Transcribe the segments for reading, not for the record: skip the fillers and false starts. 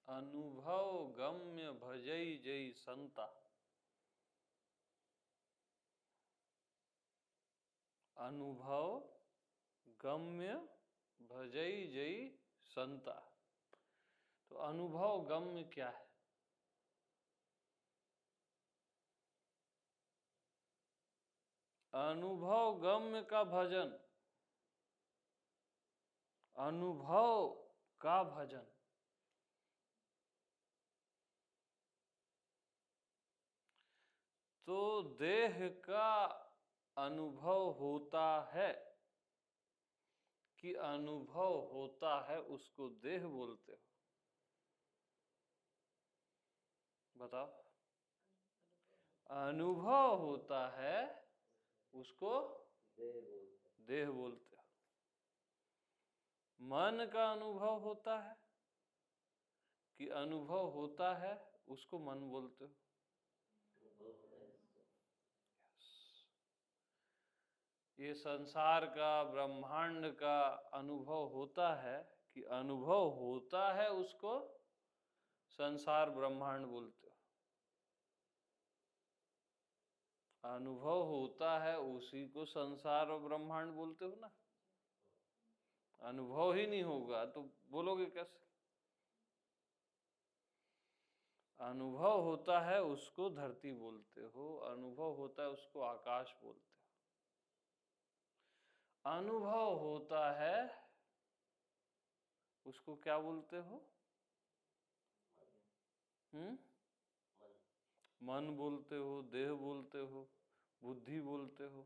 अनुभव गम्य भजई जई संता। अनुभव गम्य भजई जई संता। तो अनुभव गम्य क्या है? अनुभव गम्य का भजन, अनुभव का भजन। तो देह का अनुभव होता है कि अनुभव होता है, उसको देह बोलते हो? बताओ। अनुभव होता है उसको देह बोलते हो। मन का अनुभव होता है कि अनुभव होता है, उसको मन बोलते हो? ये संसार का, ब्रह्मांड का अनुभव होता है कि अनुभव होता है, उसको संसार ब्रह्मांड बोलते हो। अनुभव होता है उसी को संसार और ब्रह्मांड बोलते हो ना। अनुभव ही नहीं होगा तो बोलोगे कैसे? अनुभव होता है उसको धरती बोलते हो, अनुभव होता है उसको आकाश बोलते हो। अनुभव होता है उसको क्या बोलते हो? मन बोलते हो, देह बोलते हो, बुद्धि बोलते हो।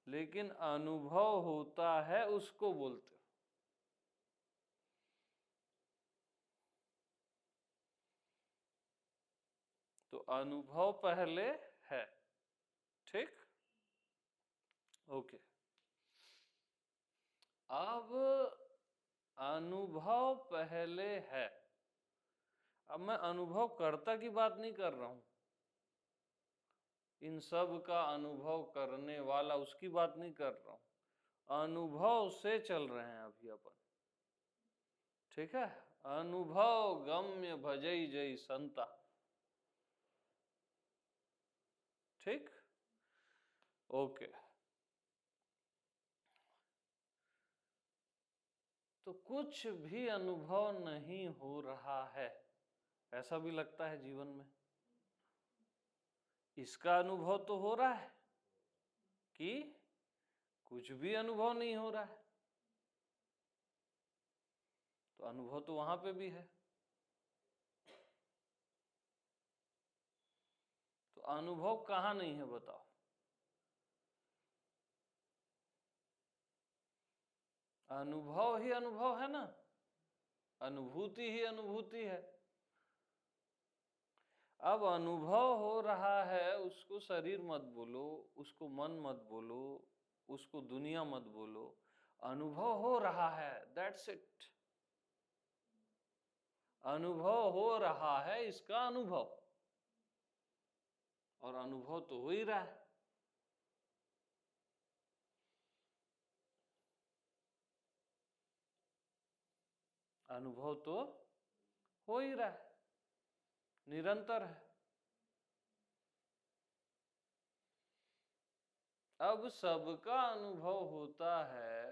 लेकिन अनुभव होता है उसको बोलते हो। तो अनुभव पहले है, ठीक? ओके। अब अनुभव पहले है। अब मैं अनुभव कर्ता की बात नहीं कर रहा हूं, इन सब का अनुभव करने वाला उसकी बात नहीं कर रहा हूं। अनुभव से चल रहे हैं अभी अपन, ठीक है? अनुभव गम्य भजई जई संता, ठीक? ओके। तो कुछ भी अनुभव नहीं हो रहा है, ऐसा भी लगता है जीवन में। इसका अनुभव तो हो रहा है कि कुछ भी अनुभव नहीं हो रहा है। तो अनुभव तो वहां पे भी है। तो अनुभव कहाँ नहीं है बताओ? अनुभव ही अनुभव है ना, अनुभूति ही अनुभूति है। अब अनुभव हो रहा है उसको शरीर मत बोलो, उसको मन मत बोलो, उसको दुनिया मत बोलो। अनुभव हो रहा है, दैट्स इट। अनुभव हो रहा है, इसका अनुभव। और अनुभव तो हो ही रहा है। अनुभव तो हो ही रहा है, निरंतर है। अब सबका अनुभव होता है,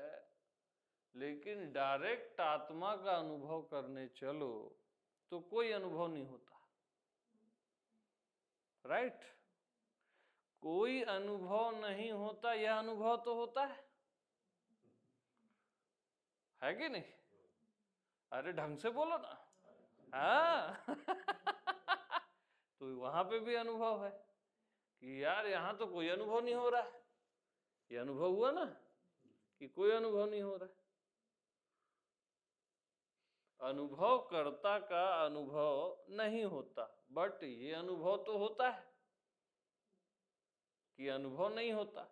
लेकिन डायरेक्ट आत्मा का अनुभव करने चलो तो कोई अनुभव नहीं होता, राइट? कोई अनुभव नहीं होता, यह अनुभव तो होता है कि नहीं? अरे ढंग से बोलो ना। हाँ। तो वहां पे भी अनुभव है कि यार यहाँ तो कोई अनुभव नहीं हो रहा है। ये अनुभव हुआ ना कि कोई अनुभव नहीं हो रहा है। अनुभव कर्ता का अनुभव नहीं होता, बट ये अनुभव तो होता है कि अनुभव नहीं होता।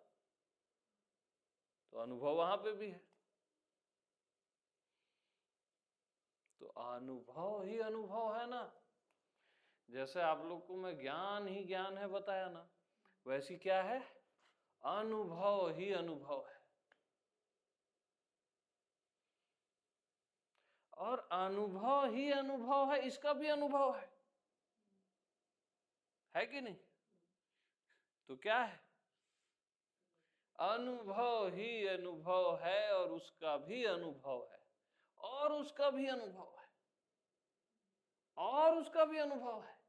तो अनुभव वहां पे भी है। तो अनुभव ही अनुभव है ना। जैसे आप लोग को मैं ज्ञान ही ज्ञान है बताया ना, वैसी क्या है? अनुभव ही अनुभव है। और अनुभव ही अनुभव है, इसका भी अनुभव है कि नहीं? तो क्या है? अनुभव ही अनुभव है और उसका भी अनुभव है और उसका भी अनुभव है और उसका भी अनुभव है।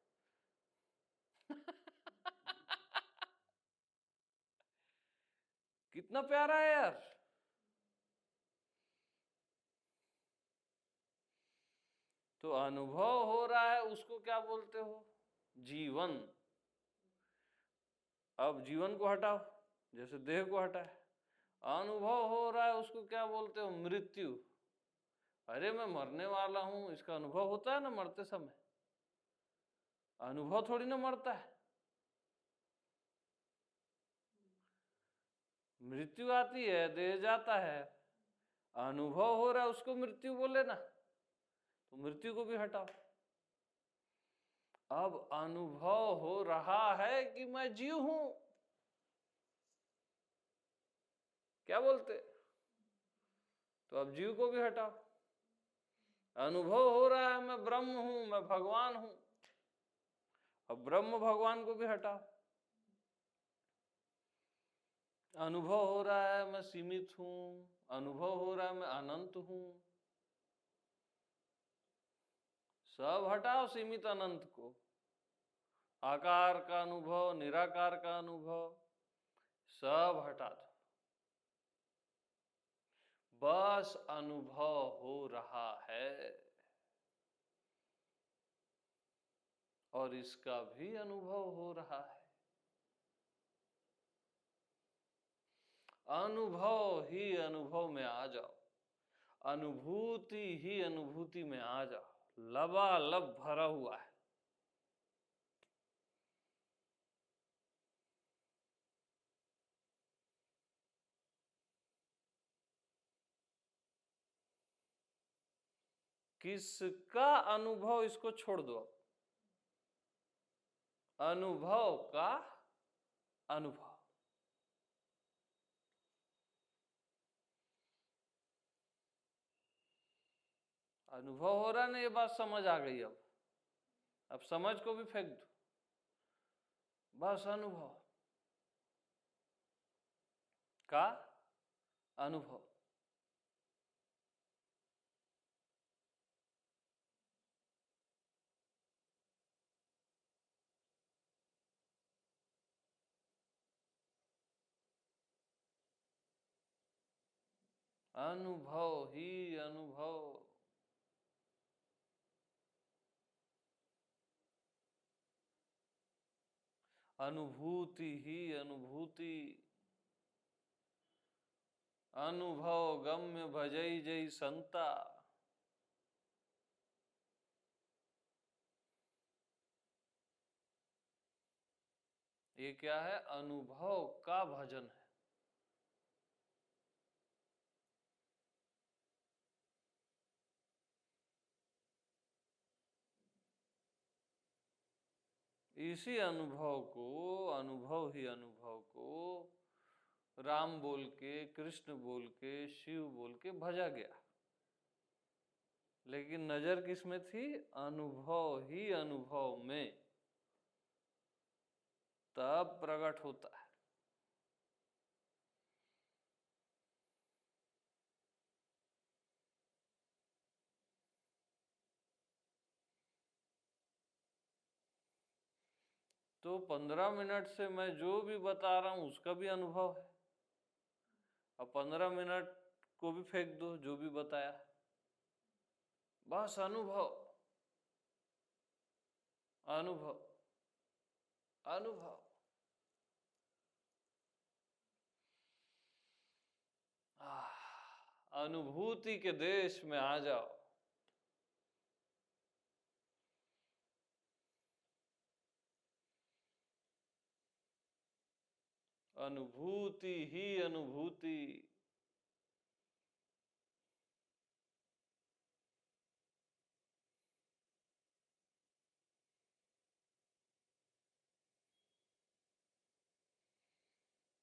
कितना प्यारा है यार। तो अनुभव हो रहा है, उसको क्या बोलते हो? जीवन। अब जीवन को हटाओ, जैसे देह को हटाए। अनुभव हो रहा है, उसको क्या बोलते हो? मृत्यु। अरे मैं मरने वाला हूं, इसका अनुभव होता है ना मरते समय? अनुभव थोड़ी ना मरता है। मृत्यु आती है, देह जाता है, अनुभव हो रहा है, उसको मृत्यु बोले ना। तो मृत्यु को भी हटाओ। अब अनुभव हो रहा है कि मैं जीव हूं, क्या बोलते? तो अब जीव को भी हटाओ। अनुभव हो रहा है मैं ब्रह्म हूं, मैं भगवान हूं। अब ब्रह्म भगवान को भी हटाओ। अनुभव हो रहा है मैं सीमित हूं, अनुभव हो रहा है मैं अनंत हूं। सब हटाओ सीमित अनंत को। आकार का अनुभव, निराकार का अनुभव, सब हटा दो। बस अनुभव हो रहा है और इसका भी अनुभव हो रहा है। अनुभव ही अनुभव में आ जाओ, अनुभूति ही अनुभूति में आ जाओ। लबालब भरा हुआ है। किसका अनुभव? इसको छोड़ दो। अनुभव का अनुभव। अनुभव हो रहा है ना, ये बात समझ आ गई। अब समझ को भी फेंक दो। बस अनुभव का अनुभव। अनुभव ही अनुभव। अनुभूति ही अनुभूति। अनुभव गम्य भजई जई संता। ये क्या है? अनुभव का भजन है। इसी अनुभव को, अनुभव ही अनुभव को राम बोल के, कृष्ण बोल के, शिव बोल के भजा गया। लेकिन नजर किस में थी? अनुभव ही अनुभव में। तब प्रकट होता है। तो 15 मिनट से मैं जो भी बता रहा हूं उसका भी अनुभव है। अब 15 मिनट को भी फेंक दो, जो भी बताया। बस अनुभव अनुभव अनुभव। अनुभूति के देश में आ जाओ। अनुभूति ही अनुभूति।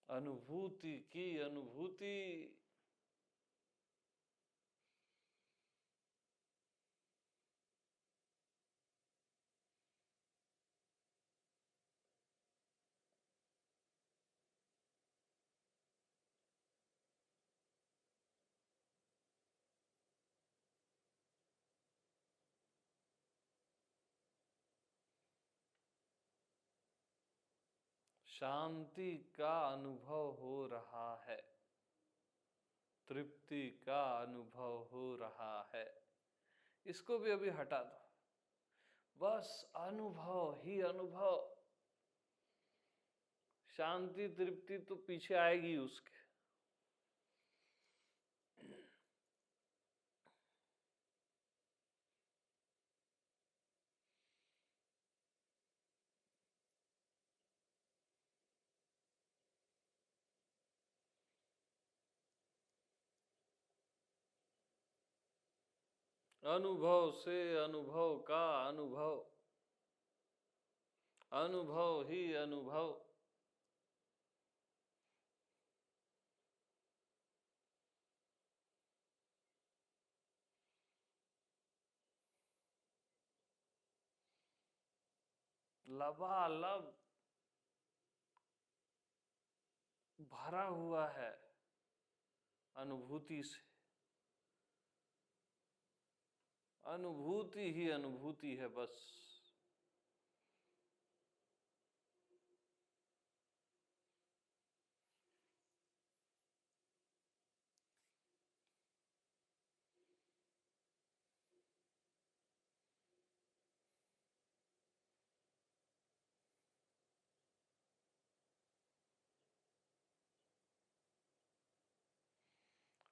अनुभूति की अनुभूति। शांति का अनुभव हो रहा है, तृप्ति का अनुभव हो रहा है। इसको भी अभी हटा दो, बस अनुभव ही अनुभव। शांति तृप्ति तो पीछे आएगी उसके। अनुभव से अनुभव का अनुभव, अनुभव ही अनुभव। लबालब भरा हुआ है अनुभूति से। अनुभूति ही अनुभूति है बस।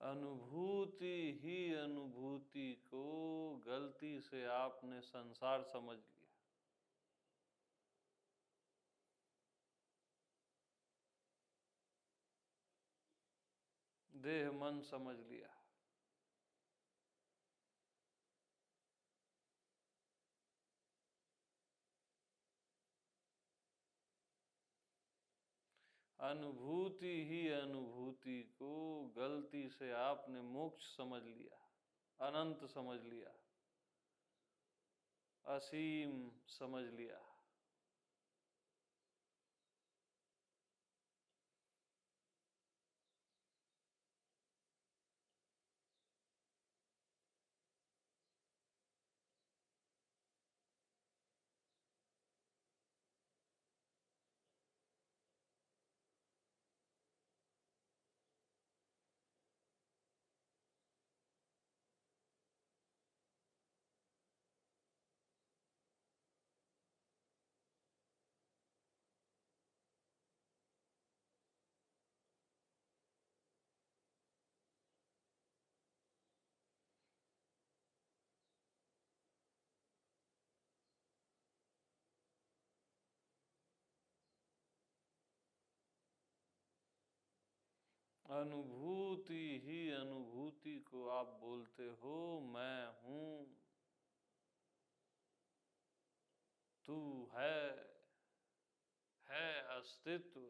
अनुभूति ही अनुभूति को गलती से आपने संसार समझ लिया। देह मन समझ लिया। अनुभूति ही अनुभूति को गलती से आपने मोक्ष समझ लिया, अनंत समझ लिया, असीम समझ लिया। अनुभूति ही अनुभूति को आप बोलते हो मैं हूं, तू है अस्तित्व,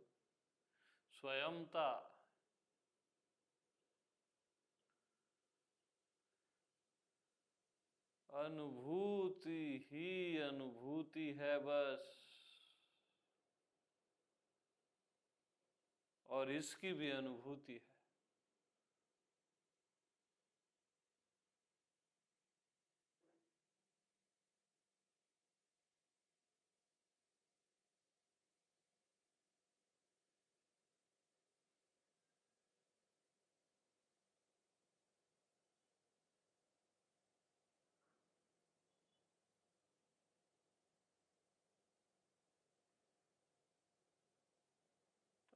स्वयंता। अनुभूति ही अनुभूति है बस। और इसकी भी अनुभूति है।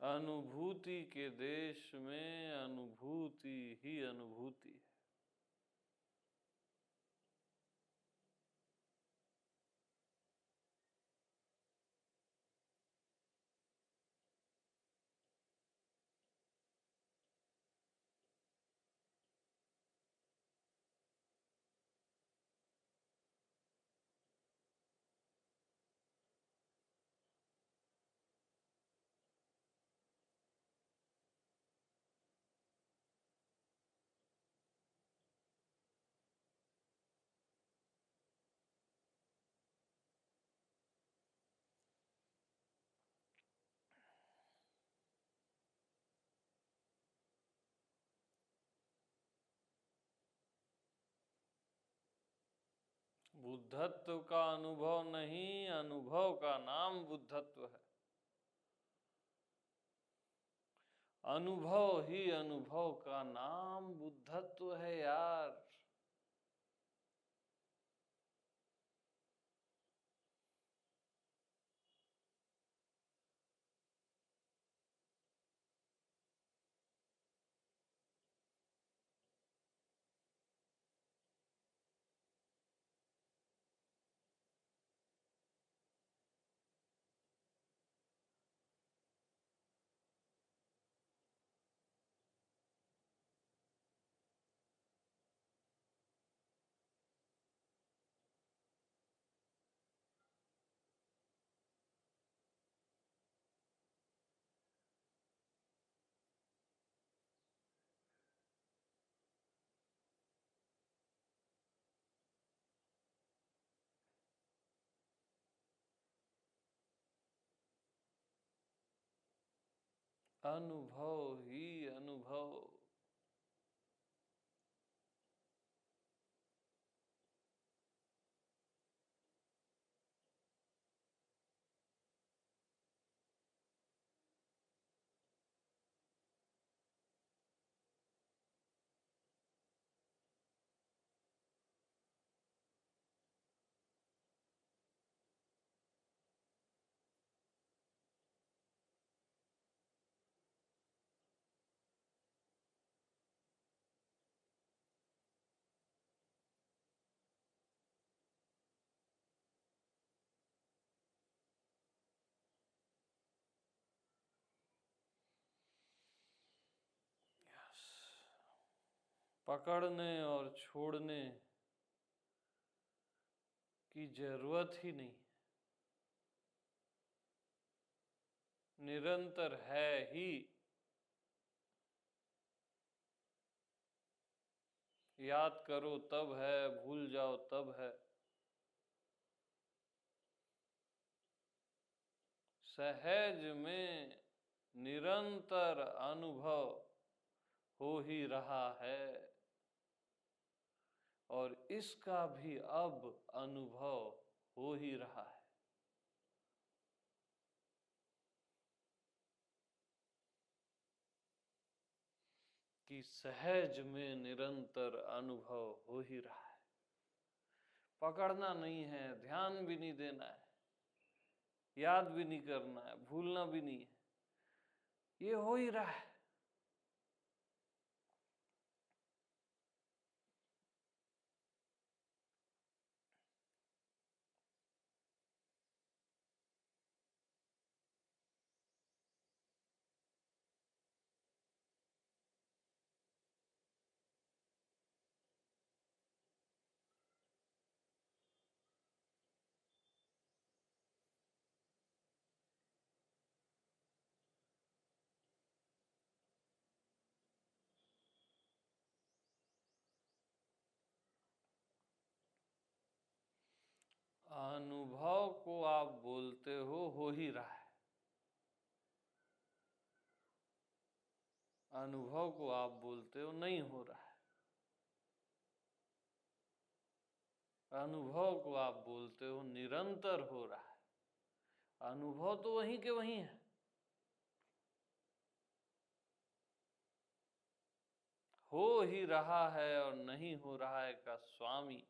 अनुभूति के देश में अनुभूति ही अनुभूति है। बुद्धत्व का अनुभव नहीं, अनुभव का नाम बुद्धत्व है। अनुभव ही अनुभव का नाम बुद्धत्व है यार। अनुभव ही अनुभव। पकड़ने और छोड़ने की जरूरत ही नहीं, निरंतर है ही। याद करो तब है, भूल जाओ तब है। सहज में निरंतर अनुभव हो ही रहा है, और इसका भी अब अनुभव हो ही रहा है। कि सहज में निरंतर अनुभव हो ही रहा है। पकड़ना नहीं है, ध्यान भी नहीं देना है, याद भी नहीं करना है, भूलना भी नहीं है, ये हो ही रहा है। अनुभव को आप बोलते हो ही रहा है। अनुभव को आप बोलते हो नहीं हो रहा है। अनुभव को आप बोलते हो निरंतर हो रहा है। अनुभव तो वहीं के वहीं है। हो ही रहा है और नहीं हो रहा है का स्वामी।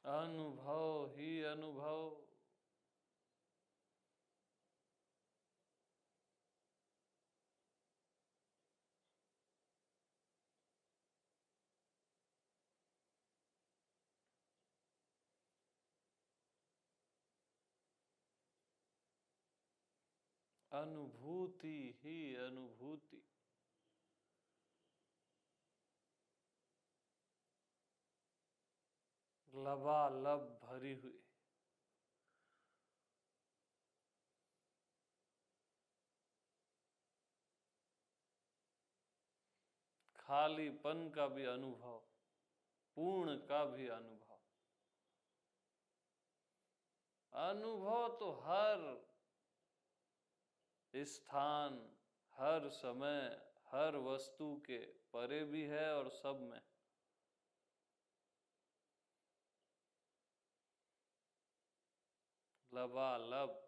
अनुभव ही अनुभव। अनुभूति ही अनुभूति। लबालब भरी हुई। खालीपन का भी अनुभव, पूर्ण का भी अनुभव। अनुभव तो हर स्थान, हर समय, हर वस्तु के परे भी है और सब में। लबालब।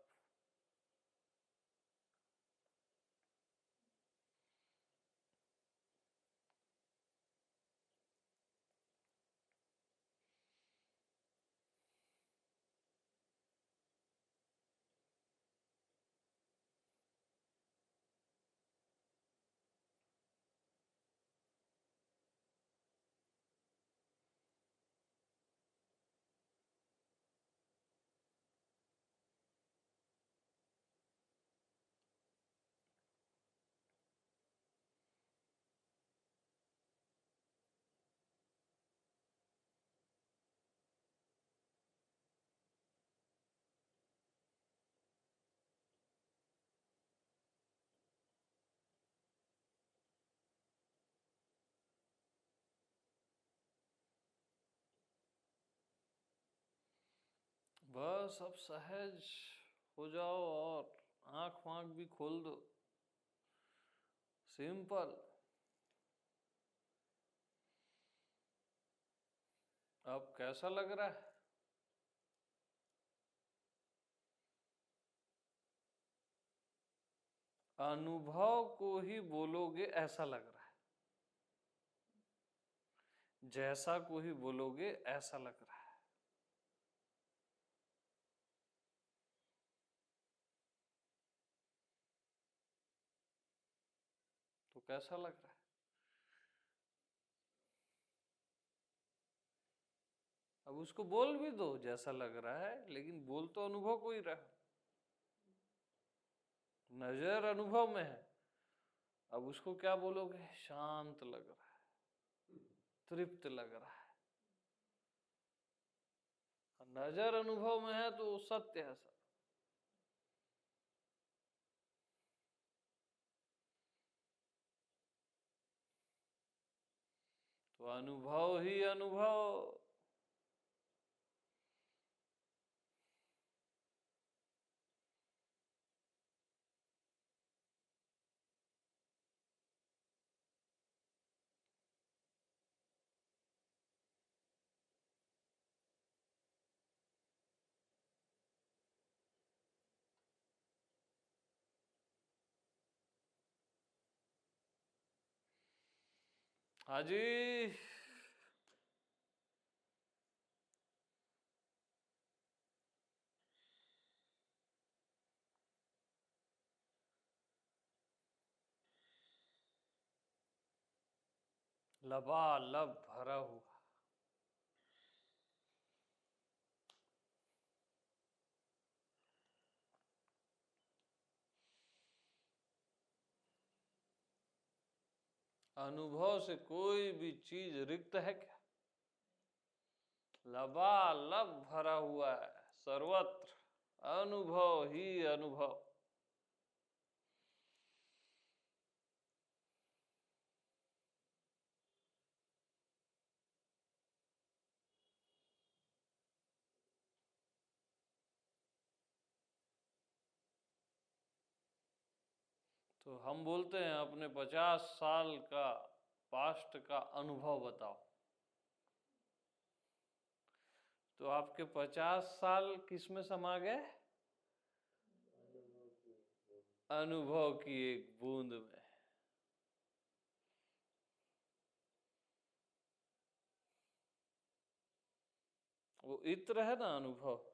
बस अब सहज हो जाओ और आंख वाँख भी खोल दो। सिंपल। अब कैसा लग रहा है? अनुभव को ही बोलोगे ऐसा लग रहा है, जैसा को ही बोलोगे ऐसा लग रहा है। तो कैसा लग रहा है? अब उसको बोल भी दो जैसा लग रहा है, लेकिन बोल तो अनुभव को ही रहा। नजर अनुभव में है, अब उसको क्या बोलोगे? शांत लग रहा है, तृप्त लग रहा है। नजर अनुभव में है तो सत्य है सब। तो अनुभव ही अनुभव। हाँ जी। लबालब भरा हुआ। अनुभव से कोई भी चीज रिक्त है क्या? लबालब भरा हुआ है सर्वत्र। अनुभव ही अनुभव। तो हम बोलते हैं अपने 50 साल का पास्ट का अनुभव बताओ। तो आपके 50 साल किस में समा गए? अनुभव की एक बूंद में। वो इत्र है ना अनुभव।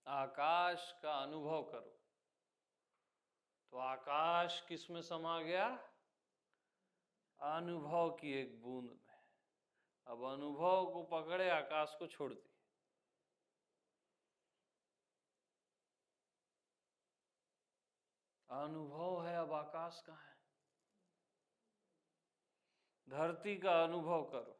आकाश का अनुभव करो। तो आकाश किस में समा गया? अनुभव की एक बूंद में। अब अनुभव को पकड़े, आकाश को छोड़ दी। अनुभव है, अब आकाश कहाँ है? धरती का अनुभव करो।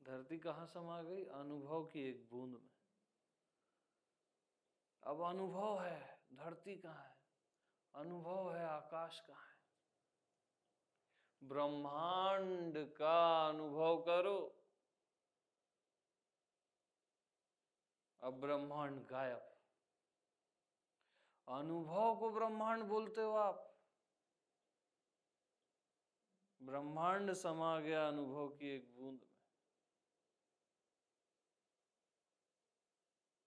धरती कहाँ समा गई? अनुभव की एक बूंद में। अब अनुभव है धरती कहाँ है, अनुभव है आकाश कहाँ है। ब्रह्मांड का अनुभव करो। अब ब्रह्मांड गायब। अनुभव को ब्रह्मांड बोलते हो आप। ब्रह्मांड समा गया अनुभव की एक बूंद में।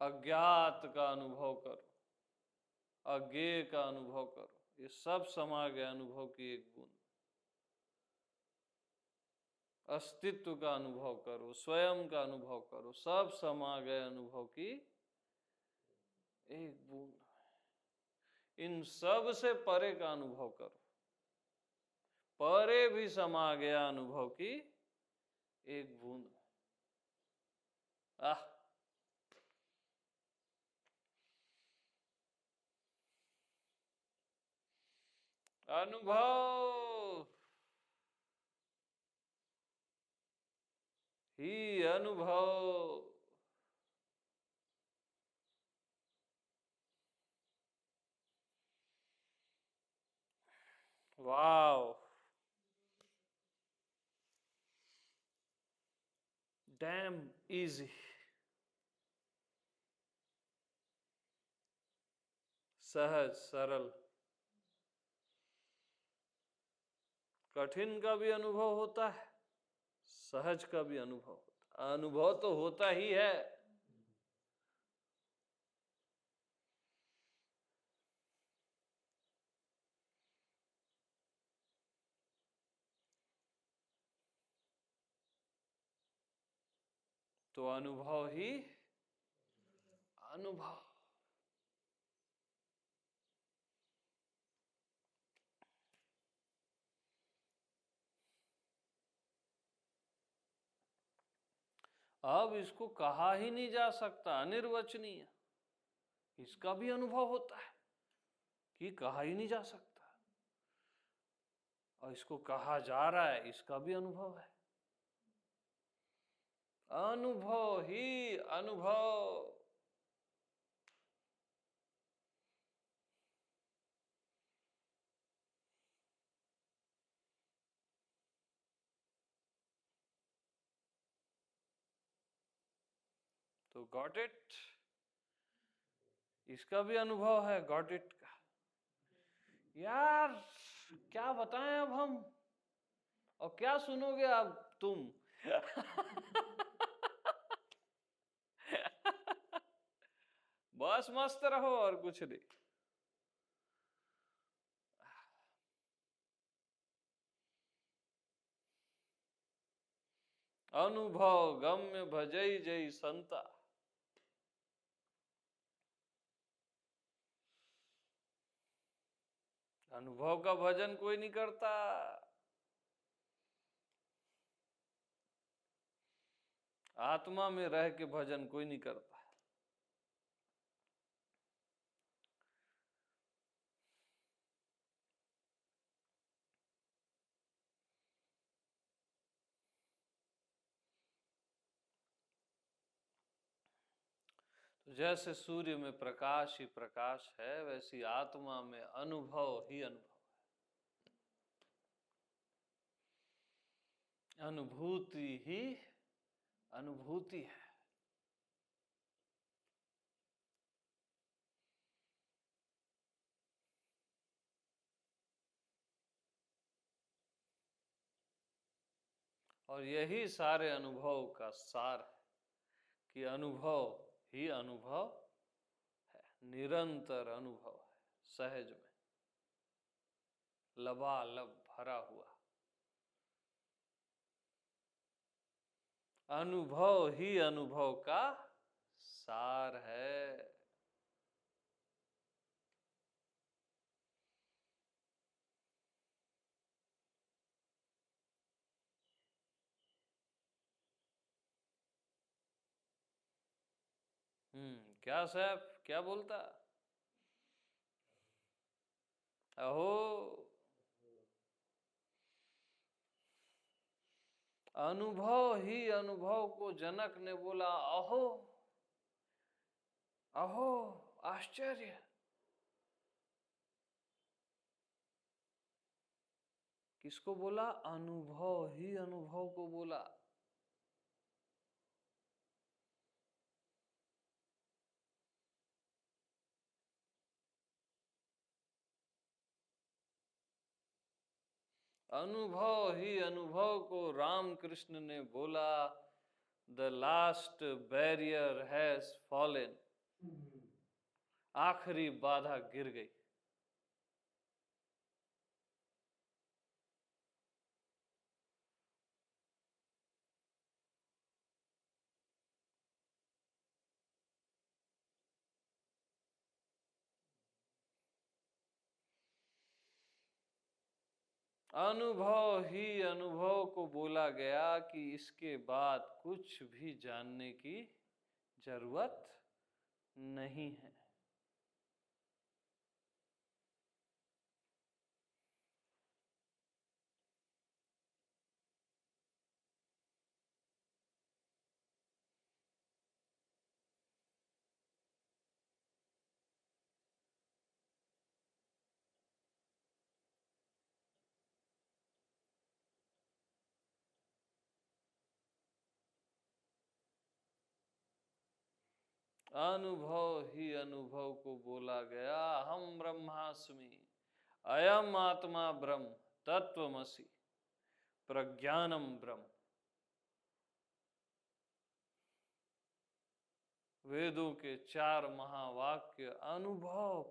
अज्ञात का अनुभव करो, अज्ञेय का अनुभव करो, ये सब समा गया अनुभव की एक बूंद। अस्तित्व का अनुभव करो, स्वयं का अनुभव करो, सब समा गए अनुभव की एक बूंद। इन सब से परे का अनुभव करो, परे भी समा गया अनुभव की एक बूंद। आह, अनुभव ही अनुभव। वाव, डैम इजी, सहज सरल। कठिन का भी अनुभव होता है, सहज का भी अनुभव होता है। अनुभव तो होता ही है। तो अनुभव ही अनुभव। अब इसको कहा ही नहीं जा सकता, अनिर्वचनीय। इसका भी अनुभव होता है कि कहा ही नहीं जा सकता, और इसको कहा जा रहा है, इसका भी अनुभव है। अनुभव ही अनुभव। तो गॉट इट, इसका भी अनुभव है गॉट इट का। यार क्या बताएं अब हम, और क्या सुनोगे अब तुम? बस मस्त रहो और कुछ नहीं। अनुभव गम्य भजई जई संता। अनुभव का भजन कोई नहीं करता। आत्मा में रह के भजन कोई नहीं करता। तो जैसे सूर्य में प्रकाश ही प्रकाश है, वैसी आत्मा में अनुभव ही अनुभव है। अनुभूति ही अनुभूति है। और यही सारे अनुभव का सार है कि अनुभव ही अनुभव है, निरंतर अनुभव है, सहज में लबालब भरा हुआ। अनुभव ही अनुभव का सार है। क्या साहब क्या बोलता? अहो, अनुभव ही अनुभव को जनक ने बोला अहो, अहो आश्चर्य। किसको बोला? अनुभव ही अनुभव को बोला। अनुभव ही अनुभव को रामकृष्ण ने बोला, the last barrier has fallen. आखिरी बाधा गिर गई। अनुभव ही अनुभव को बोला गया कि इसके बाद कुछ भी जानने की जरूरत नहीं है। अनुभव ही अनुभव को बोला गया, हम ब्रह्मास्मि, अयम आत्मा ब्रह्म, तत्वमसि, प्रज्ञानम ब्रह्म। वेदों के 4 महावाक्य अनुभव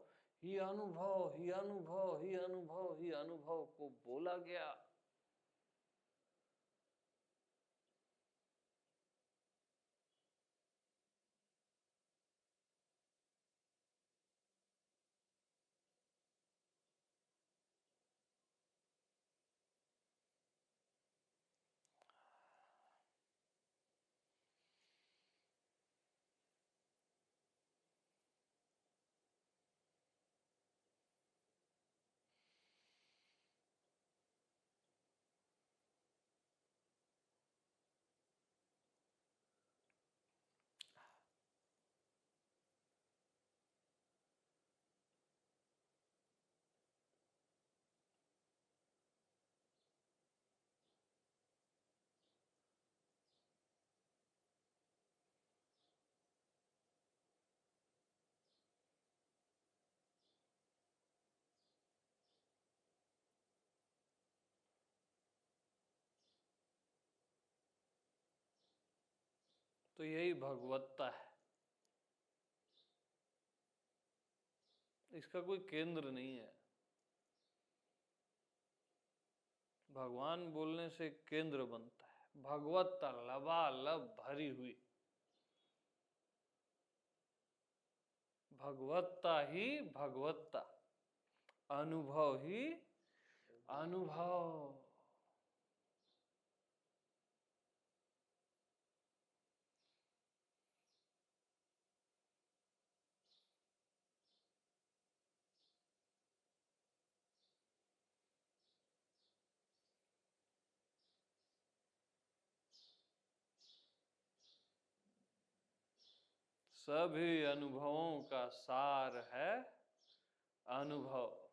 ही अनुभव ही अनुभव ही अनुभव ही अनुभव को बोला गया। तो यही भगवत्ता है। इसका कोई केंद्र नहीं है। भगवान बोलने से केंद्र बनता है। भगवत्ता लबालब भरी हुई, भगवत्ता ही भगवत्ता, अनुभव ही अनुभव। सभी अनुभवों का सार है अनुभव।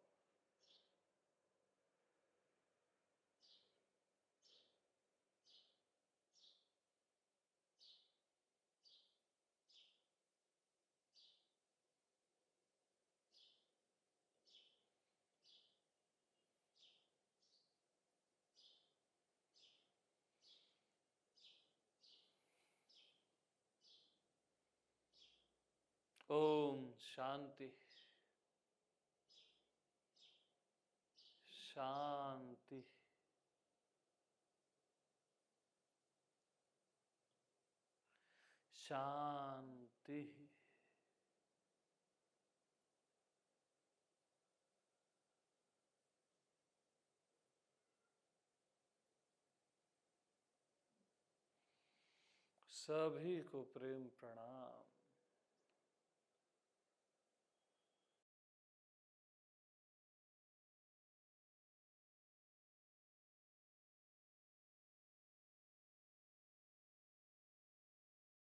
ओम शांति शांति। शांति। सभी को प्रेम प्रणाम।